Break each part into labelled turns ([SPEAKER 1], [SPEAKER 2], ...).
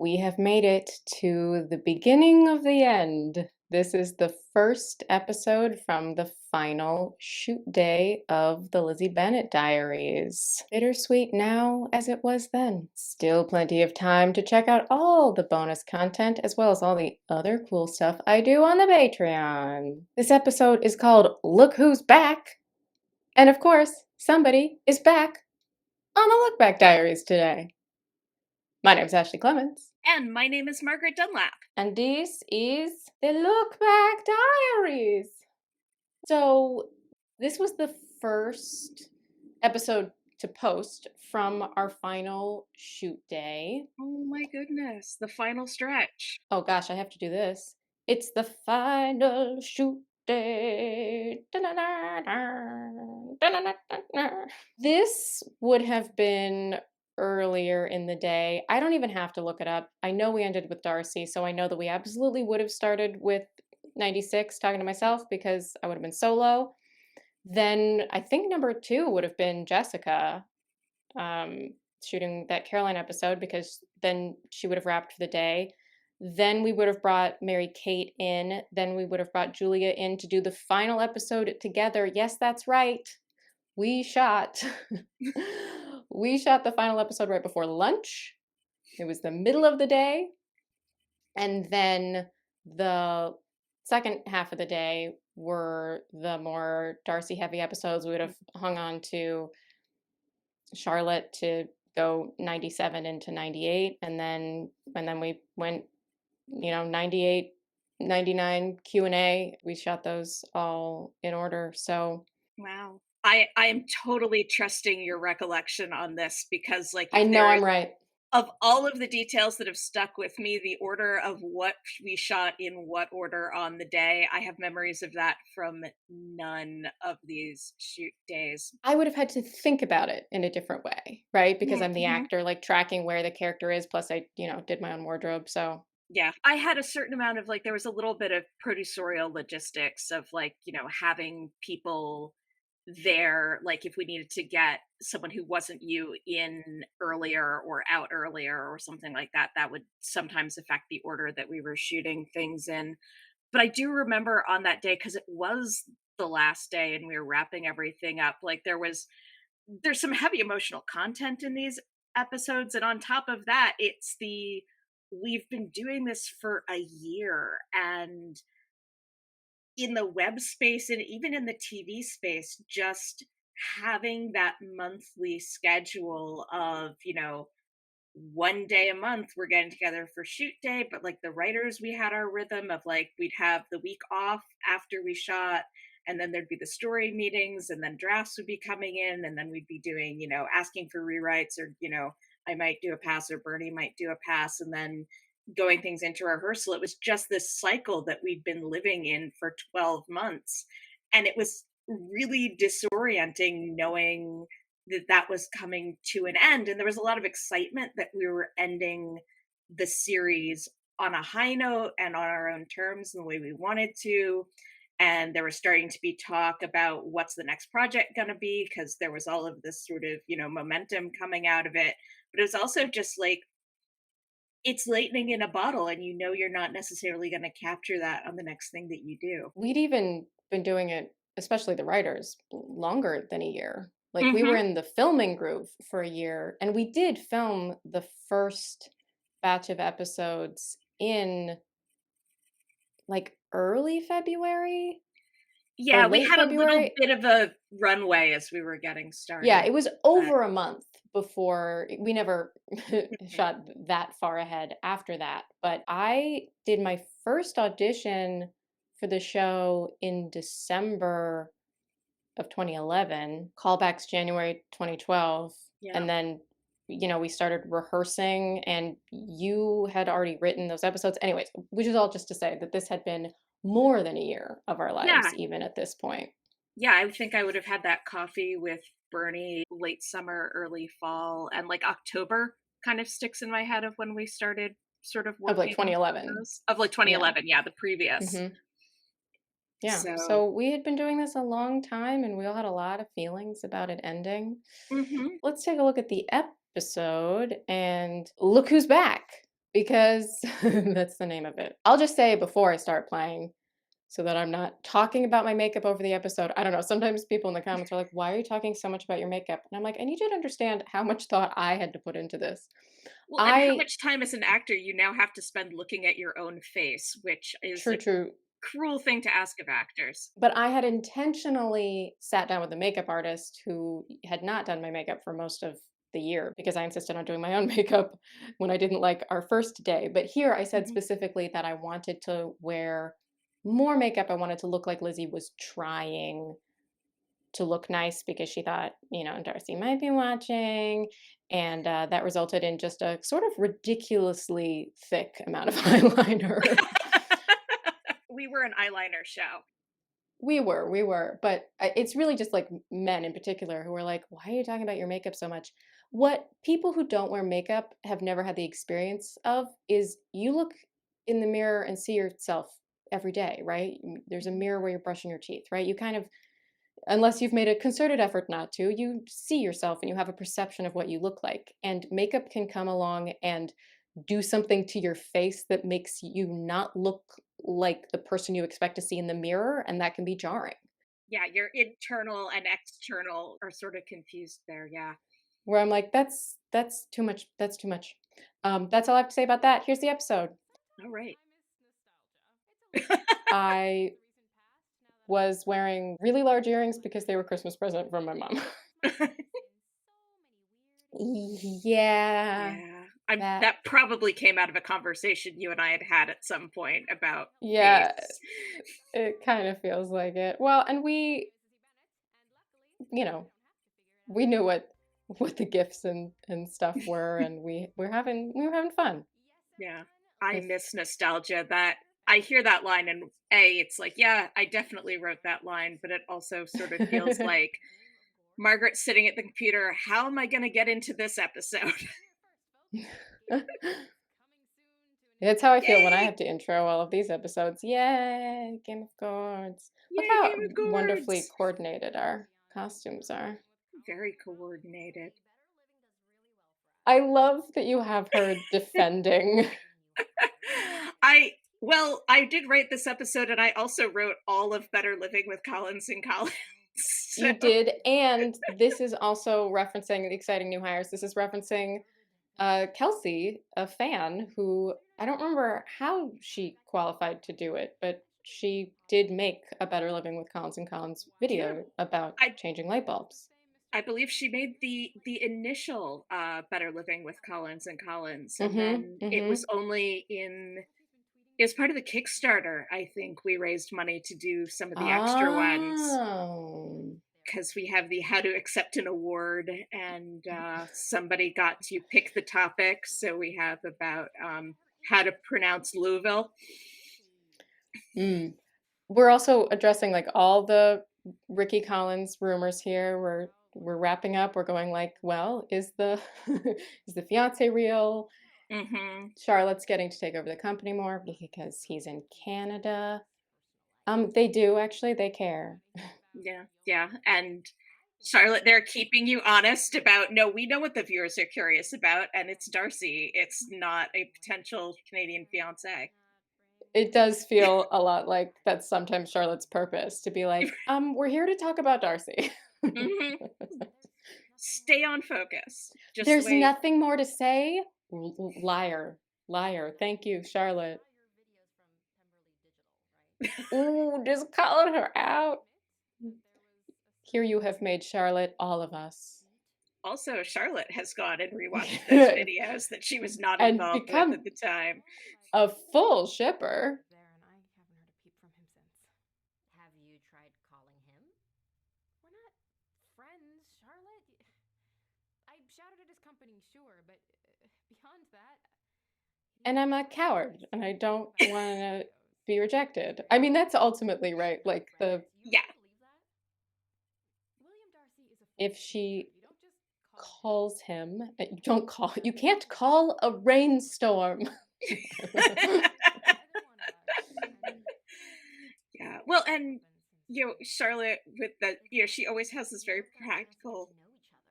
[SPEAKER 1] we have made it to the beginning of the end. This is the first episode from the final shoot day of the Lizzie Bennet Diaries. Bittersweet now as it was then. Still plenty of time to check out all the bonus content as well as all the other cool stuff I do on the Patreon. This episode is called Look Who's Back! And of course, somebody is back on the Look Back Diaries today. My name's Ashley Clements.
[SPEAKER 2] And my name is Margaret Dunlap.
[SPEAKER 1] And this is the Look Back Diaries. So, this was the first episode to post from our final shoot day.
[SPEAKER 2] Oh my goodness, the final stretch.
[SPEAKER 1] Oh gosh, I have to do this. It's the final shoot day. This would have been earlier in the day. I don't even have to look it up. I know we ended with Darcy, so I know that we absolutely would have started with 96 talking to myself because I would have been solo. Then I think number 2 would have been Jessica shooting that Caroline episode because then she would have wrapped for the day. Then we would have brought Mary Kate in. Then we would have brought Julia in to do the final episode together. Yes, that's right. We shot the final episode right before lunch. It was the middle of the day. And then the second half of the day were the more Darcy heavy episodes. We would have hung on to Charlotte to go 97 into 98. And then we went, 98, 99 Q&A. We shot those all in order. So
[SPEAKER 2] wow. I am totally trusting your recollection on this because
[SPEAKER 1] I know I'm right.
[SPEAKER 2] Of all of the details that have stuck with me, the order of what we shot in what order on the day, I have memories of that from none of these shoot days.
[SPEAKER 1] I would have had to think about it in a different way, right? Because I'm the
[SPEAKER 2] Mhm.
[SPEAKER 1] actor, like tracking where the character is. Plus, I, did my own wardrobe. So
[SPEAKER 2] Yeah, I had a certain amount of there was a little bit of producerial logistics of having people there, like if we needed to get someone who wasn't you in earlier or out earlier or something like that, that would sometimes affect the order that we were shooting things in. But I do remember on that day, because it was the last day and we were wrapping everything up, there's some heavy emotional content in these episodes, and on top of that, we've been doing this for a year, and in the web space and even in the TV space, just having that monthly schedule of, one day a month we're getting together for shoot day, but the writers, we had our rhythm of we'd have the week off after we shot, and then there'd be the story meetings, and then drafts would be coming in, and then we'd be doing, asking for rewrites, or, I might do a pass or Bernie might do a pass, and then going things into rehearsal. It was just this cycle that we'd been living in for 12 months. And it was really disorienting knowing that that was coming to an end. And there was a lot of excitement that we were ending the series on a high note and on our own terms and the way we wanted to. And there was starting to be talk about what's the next project going to be, because there was all of this sort of, momentum coming out of it. But it was also just it's lightning in a bottle, and you're not necessarily going to capture that on the next thing that you do.
[SPEAKER 1] we'd even been doing it, especially the writers, longer than a year. Like we were
[SPEAKER 2] Mhm.
[SPEAKER 1] in the filming groove for a year, and we did film the first batch of episodes in early February or
[SPEAKER 2] Yeah, we
[SPEAKER 1] late
[SPEAKER 2] had a little
[SPEAKER 1] February.
[SPEAKER 2] bit of a runway as we were getting
[SPEAKER 1] Yeah,
[SPEAKER 2] started,
[SPEAKER 1] it was
[SPEAKER 2] but
[SPEAKER 1] over a month before we never shot that far ahead after that. But I did my first audition for the show in December of 2011, callbacks January 2012,
[SPEAKER 2] yeah.
[SPEAKER 1] and then we started rehearsing and you had already written those episodes. Anyways, which is all just to say that this had been more than a year of our lives
[SPEAKER 2] Yeah,
[SPEAKER 1] even at this point.
[SPEAKER 2] yeah, I think I would have had that coffee with Bernie late summer, early fall, and, October kind of sticks in my head of when we started sort of
[SPEAKER 1] Of
[SPEAKER 2] working on
[SPEAKER 1] 2011.
[SPEAKER 2] those. Of,
[SPEAKER 1] Yeah.
[SPEAKER 2] 2011, yeah, the previous.
[SPEAKER 1] Mhm. Yeah.
[SPEAKER 2] So
[SPEAKER 1] So we had been doing this a long time and we all had a lot of feelings about it ending.
[SPEAKER 2] mhm.
[SPEAKER 1] Let's take a look at the episode and look who's back. because that's the name of it. I'll just say before I start playing so that I'm not talking about my makeup over the episode. I don't know. Sometimes people in the comments are like, "Why are you talking so much about your makeup?" And I'm like, "I need you to understand how much thought I had to put into this."
[SPEAKER 2] Well, and how
[SPEAKER 1] I
[SPEAKER 2] much time as an actor you now have to spend looking at your own face, which is
[SPEAKER 1] true,
[SPEAKER 2] a
[SPEAKER 1] true.
[SPEAKER 2] cruel thing to ask of actors.
[SPEAKER 1] But I had intentionally sat down with a makeup artist who had not done my makeup for most of the year because I insisted on doing my own makeup when I didn't like our first day. But here I said
[SPEAKER 2] Mhm.
[SPEAKER 1] specifically that I wanted to wear more makeup. I wanted to look like Lizzie was trying to look nice because she thought, Darcy might be watching. And that resulted in just a sort of ridiculously thick amount of eyeliner.
[SPEAKER 2] We were an eyeliner show.
[SPEAKER 1] We were, but it's really just like men in particular who are like, "Why are you talking about your makeup so much?" What people who don't wear makeup have never had the experience of is you look in the mirror and see yourself every day, right? There's a
[SPEAKER 2] Mhm.
[SPEAKER 1] mirror where you're brushing your teeth, right? You kind of, unless you've made a concerted effort not to, you see yourself and you have a perception of what you look like. And makeup can come along and do something to your face that makes you not look like the person you expect to see in the mirror, and that can be jarring.
[SPEAKER 2] Yeah, your internal and external are sort of confused there, yeah.
[SPEAKER 1] Where I'm like, that's too much. That's too much. That's all I have to say about that. Here's the episode.
[SPEAKER 2] All right.
[SPEAKER 1] I was wearing really large earrings because they were Christmas present from my mom. Yeah,
[SPEAKER 2] Yeah. I'm
[SPEAKER 1] that
[SPEAKER 2] that probably came out of a conversation you and I had had at some point about
[SPEAKER 1] yeah,
[SPEAKER 2] tastes.
[SPEAKER 1] it kind of feels like it. Well, and you know, we knew what the gifts and stuff were, and we were having fun.
[SPEAKER 2] Yeah. I
[SPEAKER 1] If
[SPEAKER 2] miss nostalgia. That I hear that line and it's like, yeah, I definitely wrote that line, but it also sort of feels like Margaret sitting at the computer, how am I going to get into this episode?
[SPEAKER 1] It's how I feel when I
[SPEAKER 2] Yay!
[SPEAKER 1] have to intro all of these episodes. Yay, Game of Gourds. Look
[SPEAKER 2] Yay,
[SPEAKER 1] how
[SPEAKER 2] Game of
[SPEAKER 1] wonderfully
[SPEAKER 2] Gourds!
[SPEAKER 1] coordinated our costumes are.
[SPEAKER 2] Very coordinated.
[SPEAKER 1] I love that you have her defending.
[SPEAKER 2] I well, I did write this episode and I also wrote all of Better Living with Collins and Collins. So
[SPEAKER 1] You did, and this is also referencing the exciting new hires. This is referencing Kelsey, a fan who I don't remember how she qualified to do it, but she did make a Better Living with Collins and Collins
[SPEAKER 2] yeah,
[SPEAKER 1] video about
[SPEAKER 2] I
[SPEAKER 1] changing light bulbs.
[SPEAKER 2] I believe she made the initial Better Living with Collins and Collins, and
[SPEAKER 1] Mhm,
[SPEAKER 2] then it was
[SPEAKER 1] mhm.
[SPEAKER 2] only in as part of the Kickstarter, I think we raised money to do some of the extra ones
[SPEAKER 1] Oh.
[SPEAKER 2] because we have the how to accept an award, and somebody got to pick the topic. So we have about how to pronounce Louisville.
[SPEAKER 1] Mm. We're also addressing, like, all the Ricky Collins rumors here. We're wrapping up. We're going like, well, is the is the fiancé real?
[SPEAKER 2] Hmm.
[SPEAKER 1] Charlotte's getting to take over the company more because he's in Canada. They do actually, they care.
[SPEAKER 2] Yeah, yeah, and Charlotte, they're keeping you honest about no, we know what the viewers are curious about, and it's Darcy. It's not a potential Canadian fiance.
[SPEAKER 1] It does feel a lot like that's sometimes Charlotte's purpose to be like, we're here to talk about Darcy."
[SPEAKER 2] Hmm. Stay on focus, just the
[SPEAKER 1] "There's
[SPEAKER 2] way.
[SPEAKER 1] nothing more to say?" Liar. Liar. Thank you, Charlotte. Ooh, just calling her out. Here you have made Charlotte all of us.
[SPEAKER 2] Also, Charlotte has gone and rewatched those videos that she was not
[SPEAKER 1] And
[SPEAKER 2] involved with at
[SPEAKER 1] become
[SPEAKER 2] the time.
[SPEAKER 1] a full shipper.
[SPEAKER 3] Have you tried calling him? We're not friends, Charlotte. I shouted at his company, sure, but beyond that,
[SPEAKER 1] And I'm a coward and I don't want to be rejected. I mean, that's ultimately right. Like the
[SPEAKER 2] Yeah.
[SPEAKER 1] if she calls him, you can't call a rainstorm.
[SPEAKER 2] Yeah. Well, and Charlotte with the she always has this very practical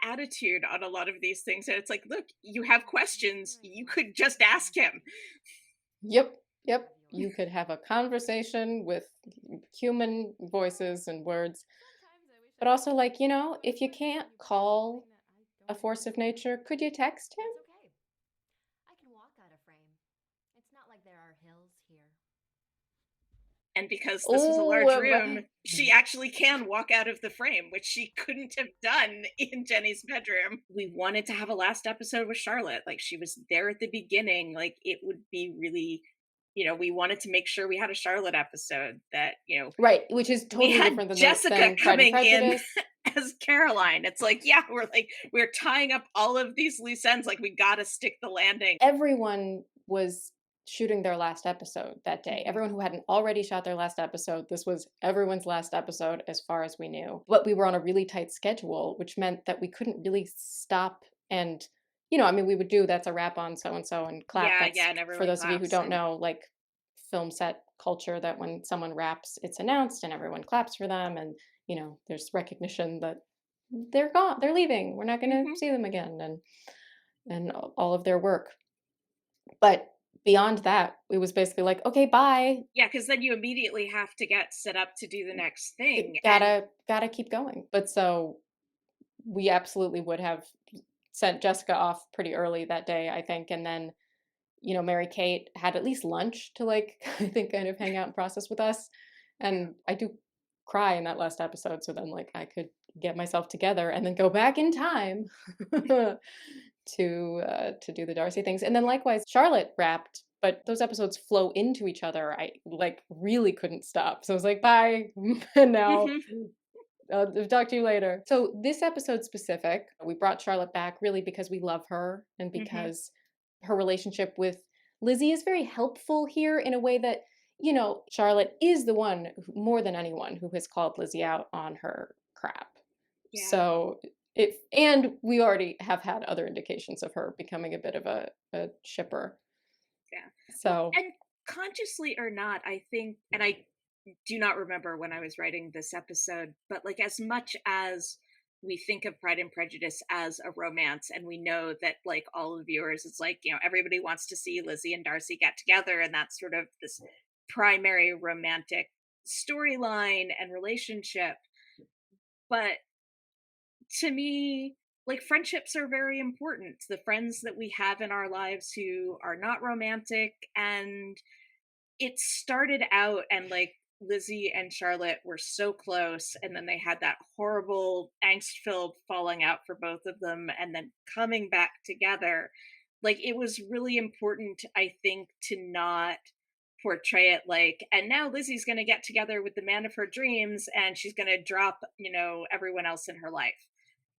[SPEAKER 2] attitude on a lot of these things, and it's like, look, you have
[SPEAKER 3] You're
[SPEAKER 2] questions,
[SPEAKER 3] very
[SPEAKER 2] you
[SPEAKER 3] welcome.
[SPEAKER 2] could just ask him.
[SPEAKER 1] Yep,
[SPEAKER 3] Love
[SPEAKER 1] yep.
[SPEAKER 3] yours.
[SPEAKER 1] You could have a conversation with human voices and words.
[SPEAKER 3] Sometimes I wish
[SPEAKER 1] But
[SPEAKER 3] I could
[SPEAKER 1] also,
[SPEAKER 3] say,
[SPEAKER 1] like,
[SPEAKER 3] but
[SPEAKER 1] if you
[SPEAKER 3] what if
[SPEAKER 1] can't
[SPEAKER 3] you find
[SPEAKER 1] call
[SPEAKER 3] something that I
[SPEAKER 1] a
[SPEAKER 3] don't
[SPEAKER 1] force of
[SPEAKER 3] agree with?
[SPEAKER 1] nature, could you text him?
[SPEAKER 3] That's okay. I can walk out of frame. It's not like there are hills here.
[SPEAKER 2] And because this was a
[SPEAKER 1] Oh,
[SPEAKER 2] large room, she actually can walk out of the frame, which she couldn't have done in Jenny's bedroom. We wanted to have a last episode with Charlotte. Like, she was there at the beginning. Like, it would be really, we wanted to make sure we had a Charlotte episode that,
[SPEAKER 1] right, which is
[SPEAKER 2] we
[SPEAKER 1] totally
[SPEAKER 2] had
[SPEAKER 1] different than
[SPEAKER 2] Jessica
[SPEAKER 1] Pride and
[SPEAKER 2] coming in
[SPEAKER 1] Prejudice.
[SPEAKER 2] as Caroline. It's like, yeah, we're tying up all of these loose ends. Like, we got to stick the landing.
[SPEAKER 1] Everyone was shooting their last episode that day.
[SPEAKER 2] Mhm.
[SPEAKER 1] Everyone who hadn't already shot their last episode, this was everyone's last episode as far as we knew. But we were on a really tight schedule, which meant that we couldn't really stop and I mean, we would do that's a wrap on so and so and clap.
[SPEAKER 2] Yeah,
[SPEAKER 1] That's
[SPEAKER 2] yeah, and
[SPEAKER 1] for
[SPEAKER 2] everyone
[SPEAKER 1] those of you who
[SPEAKER 2] claps
[SPEAKER 1] don't
[SPEAKER 2] and
[SPEAKER 1] know, like film set culture that when someone raps, it's announced and everyone claps for them and there's recognition that they're gone, they're leaving. We're not going to
[SPEAKER 2] mhm.
[SPEAKER 1] see them again and all of their work. But beyond that, it was basically like, "Okay, bye.
[SPEAKER 2] Yeah, because then you immediately have to get set up to do the next thing, and
[SPEAKER 1] Gotta keep going." But so we absolutely would have sent Jessica off pretty early that day, I think, and then, Mary Kate had at least lunch to, like, I think kind of hang out and process with us,
[SPEAKER 2] yeah.
[SPEAKER 1] and I do cry in that last episode, so then, like, I could get myself together and then go back in time to do the Darcy things. And then likewise, Charlotte rapped, but those episodes flow into each other. I like really couldn't stop. So I was like, bye. And now
[SPEAKER 2] Mhm,
[SPEAKER 1] I'll talk to you later. So this episode specific, we brought Charlotte back really because we love her and
[SPEAKER 2] mhm.
[SPEAKER 1] because her relationship with Lizzie is very helpful here in a way that, Charlotte is the one more than anyone who has called Lizzie out on her crap.
[SPEAKER 2] Yeah,
[SPEAKER 1] So if and we already have had other indications of her becoming a bit of a shipper.
[SPEAKER 2] yeah. Well,
[SPEAKER 1] So
[SPEAKER 2] and consciously or not, I think, and I do not remember when I was writing this episode, but, like, as much as we think of Pride and Prejudice as a romance, and we know that, like, all the viewers, it's like, everybody wants to see Lizzie and Darcy get together, and that's sort of this primary romantic storyline and relationship. But to me, like, friendships are very important. The friends that we have in our lives who are not romantic, and it started out, and like, Lizzie and Charlotte were so close, and then they had that horrible angst filled falling out for both of them, and then coming back together. Like, it was really important, I think, to not portray it like, and now Lizzie's going to get together with the man of her dreams and she's going to drop, everyone else in her life.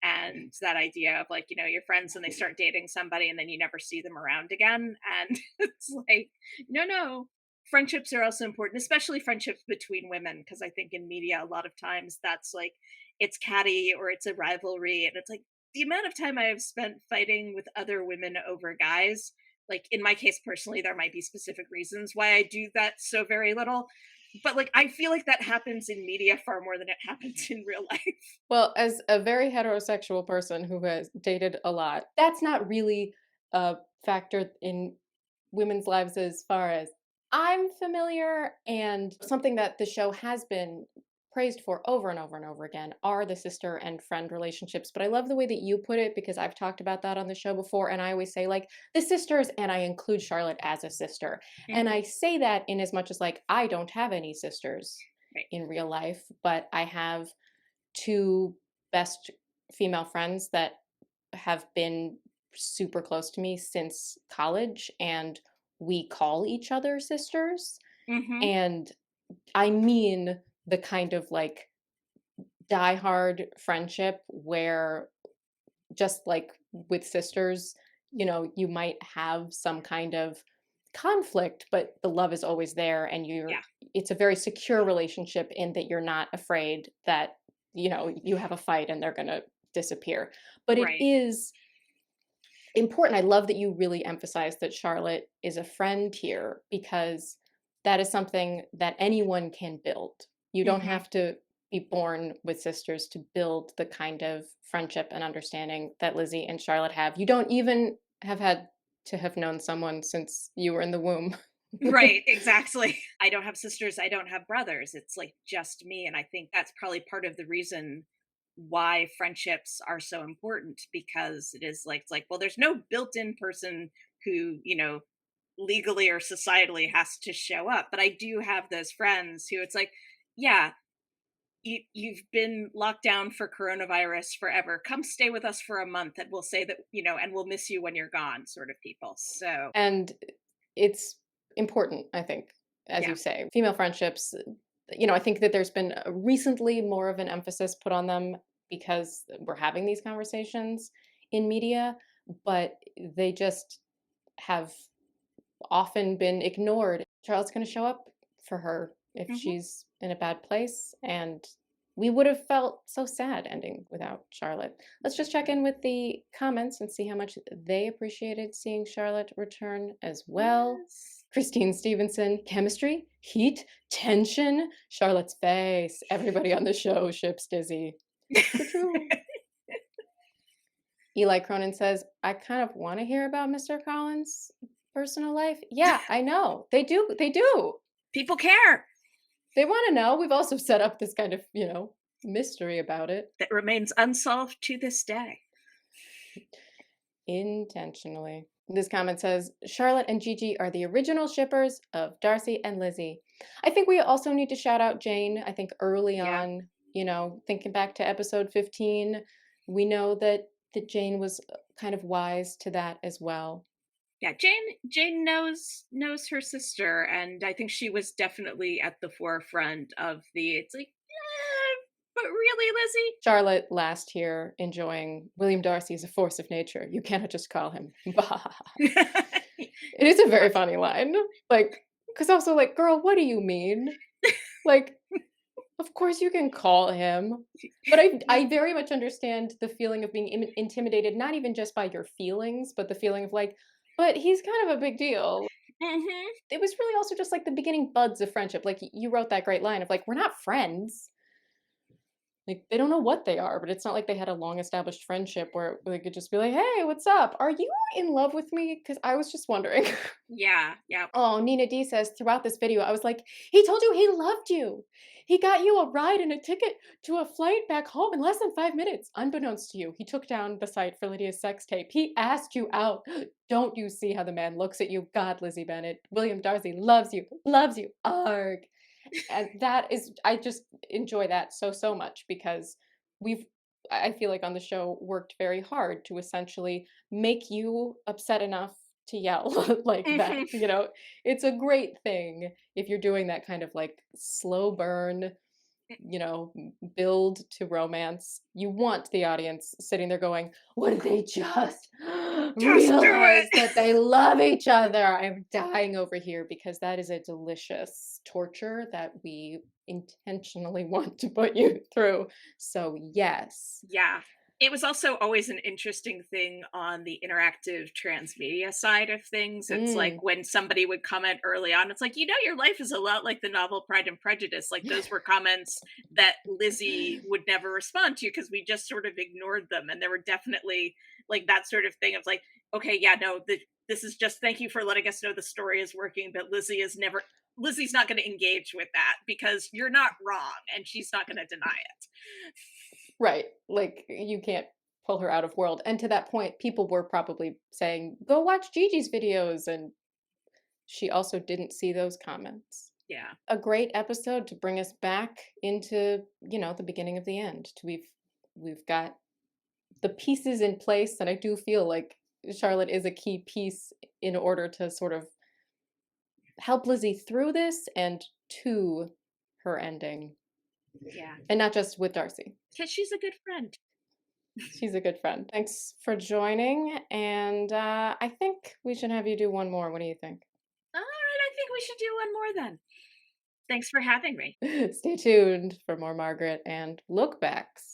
[SPEAKER 2] And that idea of, like, your friends and they start dating somebody and then you never see them around again. And it's like, no, no. Friendships are also important, especially friendships between women, because I think in media a lot of times that's like, it's catty or it's a rivalry, and it's like, the amount of time I have spent fighting with other women over guys, like, in my case personally, there might be specific reasons why I do that so very little, but, like, I feel like that happens in media far more than it happens in real life.
[SPEAKER 1] well, as a very heterosexual person who has dated a lot, that's not really a factor in women's lives as far as I'm familiar. And something that the show has been praised for over and over and over again are the sister and friend relationships. But I love the way that you put it because I've talked about that on the show before. And I always say, like, the sisters, and I include Charlotte as a sister. And
[SPEAKER 2] Mhm.
[SPEAKER 1] I say that in as much as, like, I don't have any sisters
[SPEAKER 2] Right.
[SPEAKER 1] in real life, but I have two best female friends that have been super close to me since college, and we call each other sisters.
[SPEAKER 2] Mhm.
[SPEAKER 1] And I mean the kind of like diehard friendship where, just like with sisters, you might have some kind of conflict, but the love is always there, and
[SPEAKER 2] Yeah.
[SPEAKER 1] it's a very secure relationship in that you're not afraid that, you have a fight and they're going to disappear. But it
[SPEAKER 2] Right.
[SPEAKER 1] is important. I love that you really emphasize that Charlotte is a friend here because that is something that anyone can build. You don't
[SPEAKER 2] Mhm.
[SPEAKER 1] have to be born with sisters to build the kind of friendship and understanding that Lizzie and Charlotte have. You don't even have had to have known someone since you were in the womb.
[SPEAKER 2] Right, exactly. I don't have sisters, I don't have brothers. It's like just me. And I think that's probably part of the reason why friendships are so important, because it is like, it's like, well, there's no built-in person who, legally or societally has to show up. But I do have those friends who it's like, yeah, you've been locked down for coronavirus forever. Come stay with us for a month and we'll say that, and we'll miss you when you're gone, sort of people. So
[SPEAKER 1] And it's important, I think, as
[SPEAKER 2] yeah.
[SPEAKER 1] you say. Female friendships, I think that there's been recently more of an emphasis put on them because we're having these conversations in media, but they just have often been ignored. Charlotte's going to show up for her if
[SPEAKER 2] Hmm.
[SPEAKER 1] she's in a bad place, and we would have felt so sad ending without Charlotte. Let's just check in with the comments and see how much they appreciated seeing Charlotte return as well.
[SPEAKER 2] Yes.
[SPEAKER 1] Christine Stevenson, chemistry, heat, tension, Charlotte's face. Everybody on the show ships Dizzy. True, true. Eli Cronin says, I kind of want to hear about Mr. Collins' personal life. Yeah, I know. They do. They do.
[SPEAKER 2] People care.
[SPEAKER 1] They want to know. We've also set up this kind of, mystery about it.
[SPEAKER 2] That remains unsolved to this day.
[SPEAKER 1] Intentionally. This comment says, Charlotte and Gigi are the original shippers of Darcy and Lizzie. I think we also need to shout out Jane. I think early
[SPEAKER 2] Yeah.
[SPEAKER 1] on, thinking back to episode 15, we know that Jane was kind of wise to that as well.
[SPEAKER 2] Yeah, Jane knows her sister, and I think she was definitely at the forefront of the it's like, but really, Lizzie?
[SPEAKER 1] Charlotte last year enjoying William Darcy is a force of nature. You cannot just call him. It is a very funny line. Like, because also, like, girl, what do you mean? Like, of course you can call him. But I very much understand the feeling of being intimidated, not even just by your feelings, but the feeling of like, but he's kind of a big deal.
[SPEAKER 2] Hmm.
[SPEAKER 1] It was really also just like the beginning buds of friendship. Like, you wrote that great line of like, we're not friends. Like, they don't know what they are, but it's not like they had a long established friendship where they could just be like, "Hey, what's up? Are you in love with me?" Because I was just wondering.
[SPEAKER 2] Yeah, yeah.
[SPEAKER 1] Oh, Nina D says, throughout this video, I was like, he told you he loved you. He got you a ride and a ticket to a flight back home in less than 5 minutes. Unbeknownst to you, he took down the site for Lydia's sex tape. He asked you out. Don't you see how the man looks at you? God, Lizzie Bennet. William Darcy loves you. Loves you. Arg. And that is, I just enjoy that so much because we've, I feel like on the show, worked very hard to essentially make you upset enough to yell like that.
[SPEAKER 2] Hmm.
[SPEAKER 1] It's a great thing if you're doing that kind of like slow burn, build to romance. You want the audience sitting there going, what did they just
[SPEAKER 2] Just do
[SPEAKER 1] realize
[SPEAKER 2] it.
[SPEAKER 1] that they love each other? I'm dying over here because that is a delicious torture that we intentionally want to put you through. So, yes.
[SPEAKER 2] Yeah. It was also always an interesting thing on the interactive transmedia side of things. It's like
[SPEAKER 1] Mm.
[SPEAKER 2] when somebody would comment early on, it's like, your life is a lot like the novel Pride and Prejudice. Like those were comments that Lizzie would never respond to because we just sort of ignored them. And there were definitely like that sort of thing of like, okay, yeah, no, this is just thank you for letting us know the story is working, but Lizzie's not going to engage with that because you're not wrong and she's not going to deny it.
[SPEAKER 1] Right. Like, you can't pull her out of world. And to that point, people were probably saying, go watch Gigi's videos. And she also didn't see those comments.
[SPEAKER 2] Yeah.
[SPEAKER 1] A great episode to bring us back into, the beginning of the end. We've got the pieces in place, and I do feel like Charlotte is a key piece in order to sort of help Lizzie through this and to her ending.
[SPEAKER 2] Yeah.
[SPEAKER 1] And not just with Darcy.
[SPEAKER 2] Because she's a good friend.
[SPEAKER 1] She's a good friend. Thanks for joining, and I think we should have you do one more. What do you think?
[SPEAKER 2] All right, I think we should do one more then. Thanks for having me.
[SPEAKER 1] Stay tuned for more Margaret and look backs.